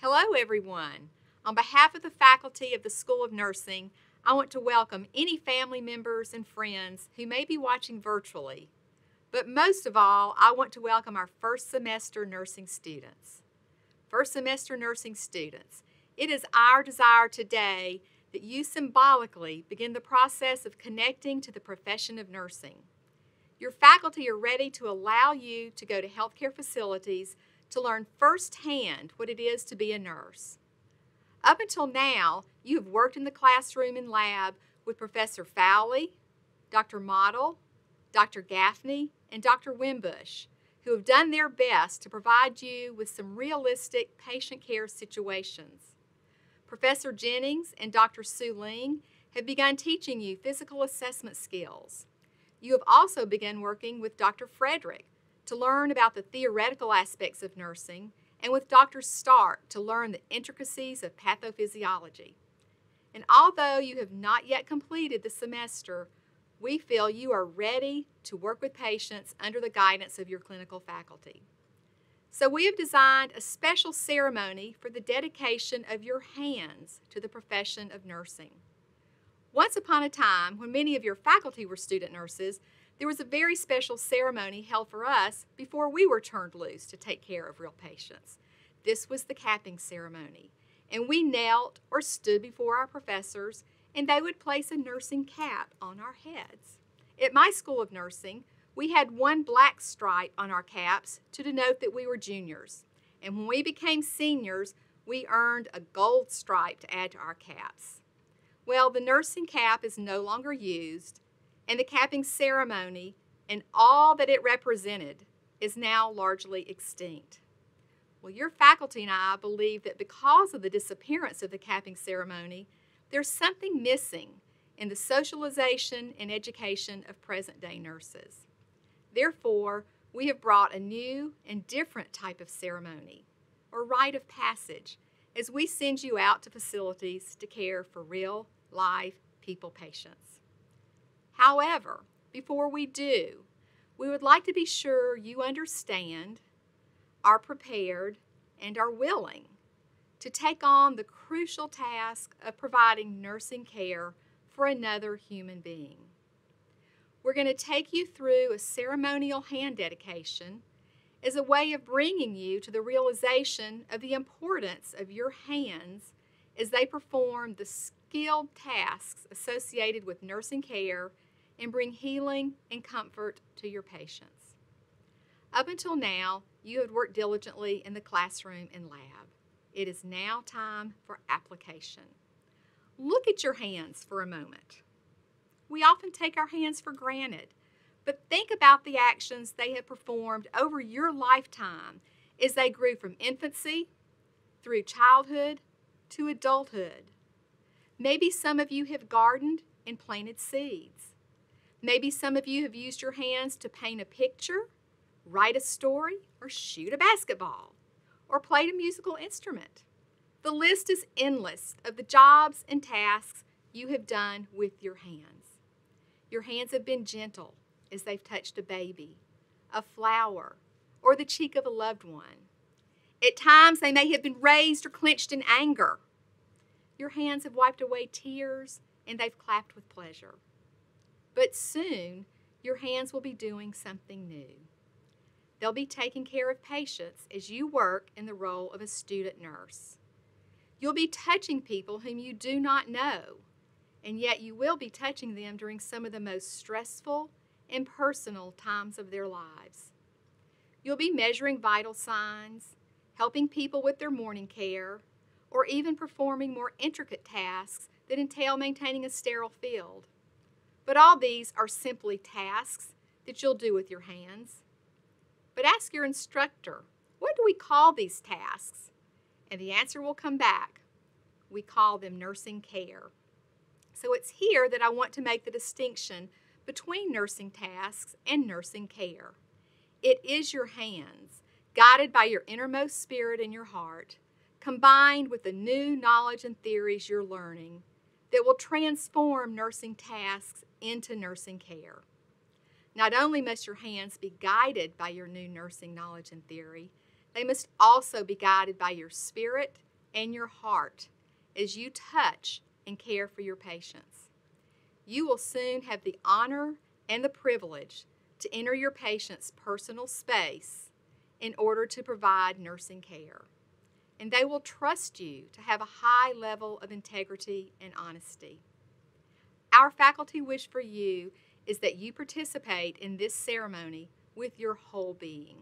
Hello, everyone. On behalf of the faculty of the School of Nursing, I want to welcome any family members and friends who may be watching virtually. But most of all, I want to welcome our first semester nursing students. First semester nursing students, it is our desire today that you symbolically begin the process of connecting to the profession of nursing. Your faculty are ready to allow you to go to healthcare facilities to learn firsthand what it is to be a nurse. Up until now, you have worked in the classroom and lab with Professor Fowley, Dr. Model, Dr. Gaffney, and Dr. Wimbush, who have done their best to provide you with some realistic patient care situations. Professor Jennings and Dr. Sue Ling have begun teaching you physical assessment skills. You have also begun working with Dr. Frederick to learn about the theoretical aspects of nursing, and with Dr. Stark to learn the intricacies of pathophysiology. And although you have not yet completed the semester, we feel you are ready to work with patients under the guidance of your clinical faculty. So we have designed a special ceremony for the dedication of your hands to the profession of nursing. Once upon a time, when many of your faculty were student nurses, there was a very special ceremony held for us before we were turned loose to take care of real patients. This was the capping ceremony, and we knelt or stood before our professors, and they would place a nursing cap on our heads. At my School of Nursing, we had one black stripe on our caps to denote that we were juniors, and when we became seniors, we earned a gold stripe to add to our caps. Well, the nursing cap is no longer used, and the capping ceremony and all that it represented is now largely extinct. Well, your faculty and I believe that because of the disappearance of the capping ceremony, there's something missing in the socialization and education of present-day nurses. Therefore, we have brought a new and different type of ceremony, or rite of passage, as we send you out to facilities to care for real, live people patients. However, before we do, we would like to be sure you understand, are prepared, and are willing to take on the crucial task of providing nursing care for another human being. We're going to take you through a ceremonial hand dedication as a way of bringing you to the realization of the importance of your hands as they perform the skilled tasks associated with nursing care and bring healing and comfort to your patients. Up until now, you have worked diligently in the classroom and lab. It is now time for application. Look at your hands for a moment. We often take our hands for granted, but think about the actions they have performed over your lifetime as they grew from infancy through childhood to adulthood. Maybe some of you have gardened and planted seeds. Maybe some of you have used your hands to paint a picture, write a story, or shoot a basketball, or played a musical instrument. The list is endless of the jobs and tasks you have done with your hands. Your hands have been gentle as they've touched a baby, a flower, or the cheek of a loved one. At times, they may have been raised or clenched in anger. Your hands have wiped away tears, and they've clapped with pleasure. But soon, your hands will be doing something new. They'll be taking care of patients as you work in the role of a student nurse. You'll be touching people whom you do not know, and yet you will be touching them during some of the most stressful and personal times of their lives. You'll be measuring vital signs, helping people with their morning care, or even performing more intricate tasks that entail maintaining a sterile field. But all these are simply tasks that you'll do with your hands. But ask your instructor, what do we call these tasks? And the answer will come back. We call them nursing care. So it's here that I want to make the distinction between nursing tasks and nursing care. It is your hands, guided by your innermost spirit and your heart, combined with the new knowledge and theories you're learning, that will transform nursing tasks into nursing care. Not only must your hands be guided by your new nursing knowledge and theory, they must also be guided by your spirit and your heart as you touch and care for your patients. You will soon have the honor and the privilege to enter your patient's personal space in order to provide nursing care. And they will trust you to have a high level of integrity and honesty. Our faculty wish for you is that you participate in this ceremony with your whole being,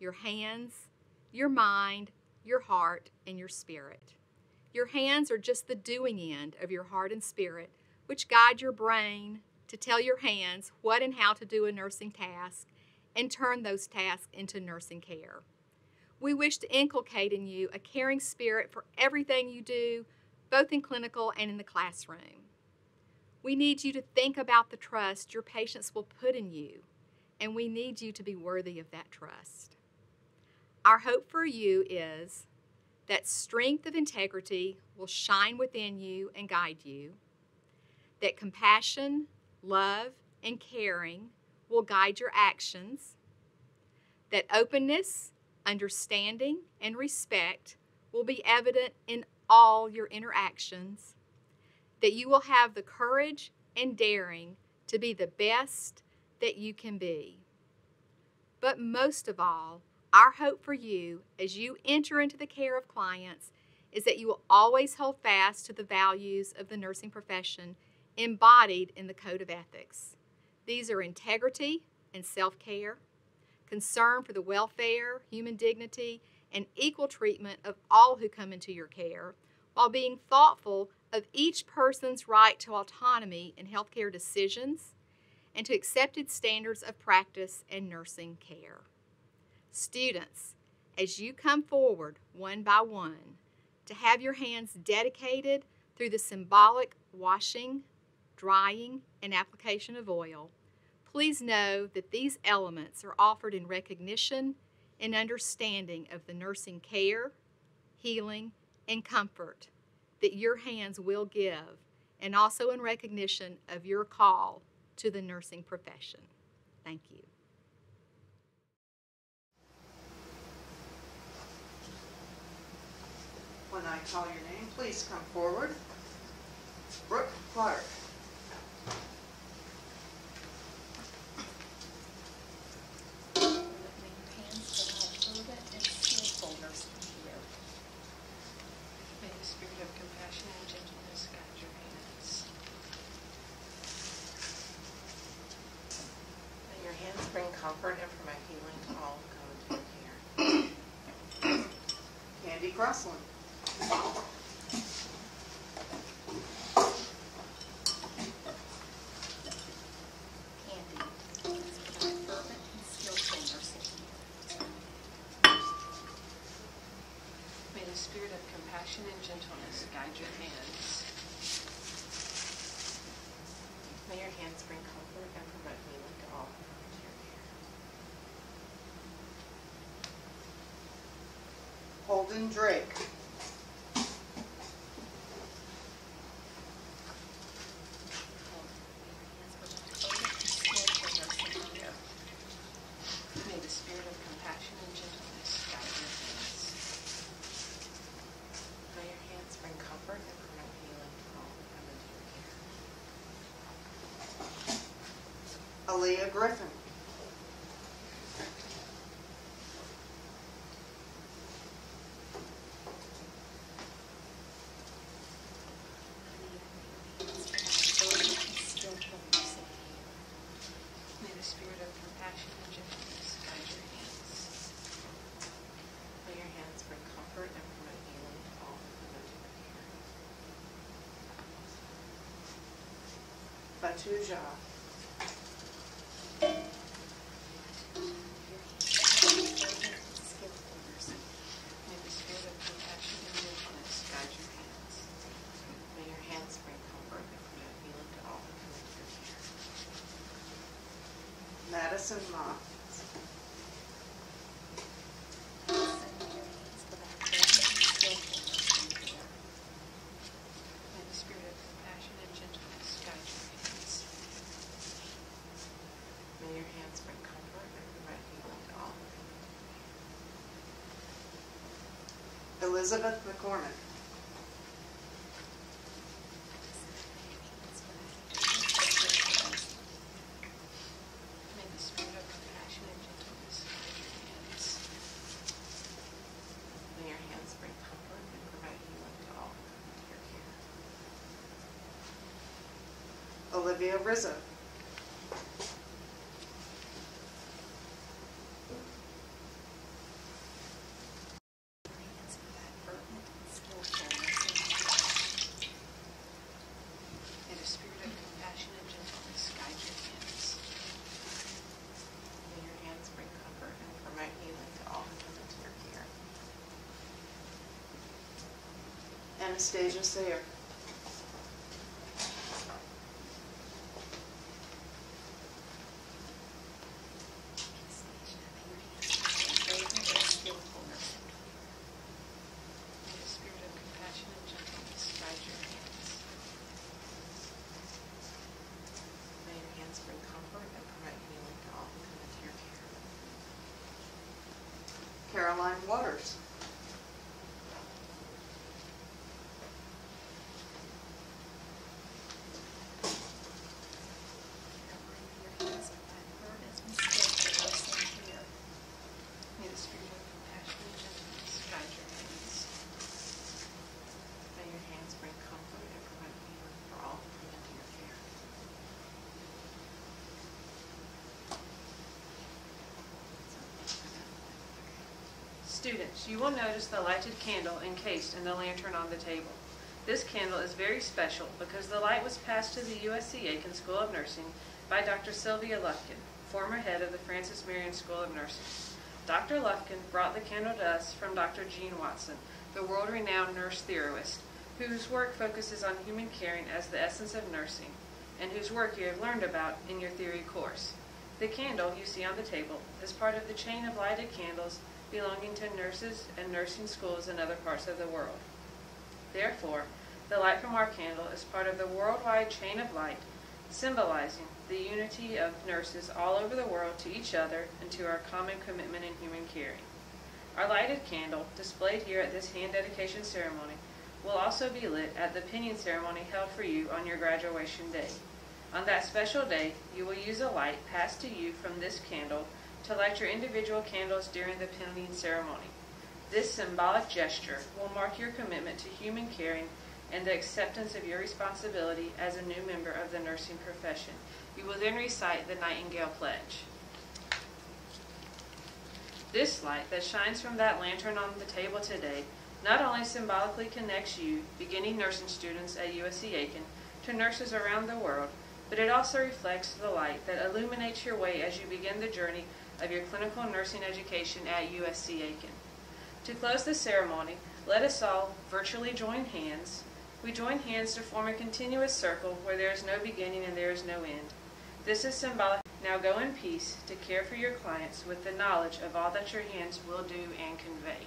your hands, your mind, your heart, and your spirit. Your hands are just the doing end of your heart and spirit, which guide your brain to tell your hands what and how to do a nursing task and turn those tasks into nursing care. We wish to inculcate in you a caring spirit for everything you do, both in clinical and in the classroom. We need you to think about the trust your patients will put in you, and we need you to be worthy of that trust. Our hope for you is that strength of integrity will shine within you and guide you, that compassion, love, and caring will guide your actions, that openness, understanding, and respect will be evident in all your interactions, that you will have the courage and daring to be the best that you can be. But most of all, our hope for you as you enter into the care of clients is that you will always hold fast to the values of the nursing profession embodied in the Code of Ethics. These are integrity and self-care, concern for the welfare, human dignity, and equal treatment of all who come into your care, while being thoughtful of each person's right to autonomy in healthcare decisions and to accepted standards of practice and nursing care. Students, as you come forward one by one to have your hands dedicated through the symbolic washing, drying, and application of oil, please know that these elements are offered in recognition and understanding of the nursing care, healing, and comfort that your hands will give, and also in recognition of your call to the nursing profession. Thank you. When I call your name, please come forward. Brooke Clark. May the spirit of compassion and gentleness guide your hands. May your hands bring comfort and promote healing to all who come into your care. Candy Crossland. May the spirit of compassion and gentleness guide your hands. May your hands bring comfort and promote healing to all who come into your care. Holden Drake. May the spirit of compassion and gentleness guide your hands. May your hands bring comfort and promote healing to all who come into your care. Aaliyah Griffin. May the spirit of compassion and gentleness guide your hands. May your hands bring comfort and promote healing to all who come into your care. Batuja. May the spirit of compassion and gentleness guide your hands. May your hands bring comfort and promote healing to all who come into your care. Madison Ma. May the spirit of compassion and gentleness guide your hands. May your hands bring comfort and promote healing to all who come into your care. Elizabeth McCormick. May the spirit of compassion and gentleness guide your hands. May your hands bring comfort and provide healing to all who come into your care. Olivia Rizzo. Your hands for that fervent and skillful nursing. May the spirit of compassion and gentleness guide your hands. May your hands bring comfort and provide healing to all who come into your care. Anastasia Sayer. May the spirit of compassion and gentleness guide your hands. May your hands bring comfort and provide healing to all who come into your care. Caroline Waters. May the spirit of compassion and gentleness guide your hands. May your hands bring comfort and provide healing for all who come into your care. Students, you will notice the lighted candle encased in the lantern on the table. This candle is very special because the light was passed to the USC Aiken School of Nursing by Dr. Sylvia Lufkin, former head of the Francis Marion School of Nursing. Dr. Lufkin brought the candle to us from Dr. Jean Watson, the world-renowned nurse theorist, whose work focuses on human caring as the essence of nursing, and whose work you have learned about in your theory course. The candle you see on the table is part of the chain of lighted candles belonging to nurses and nursing schools in other parts of the world. Therefore, the light from our candle is part of the worldwide chain of light, symbolizing the unity of nurses all over the world to each other and to our common commitment in human caring. Our lighted candle, displayed here at this hand dedication ceremony, will also be lit at the pinning ceremony held for you on your graduation day. On that special day, you will use a light passed to you from this candle to light your individual candles during the pinning ceremony. This symbolic gesture will mark your commitment to human caring and the acceptance of your responsibility as a new member of the nursing profession. You will then recite the Nightingale Pledge. This light that shines from that lantern on the table today not only symbolically connects you, beginning nursing students at USC Aiken, to nurses around the world, but it also reflects the light that illuminates your way as you begin the journey of your clinical nursing education at USC Aiken. To close the ceremony, let us all virtually join hands. We join hands to form a continuous circle where there is no beginning and there is no end. This is symbolic. Now go in peace to care for your clients with the knowledge of all that your hands will do and convey.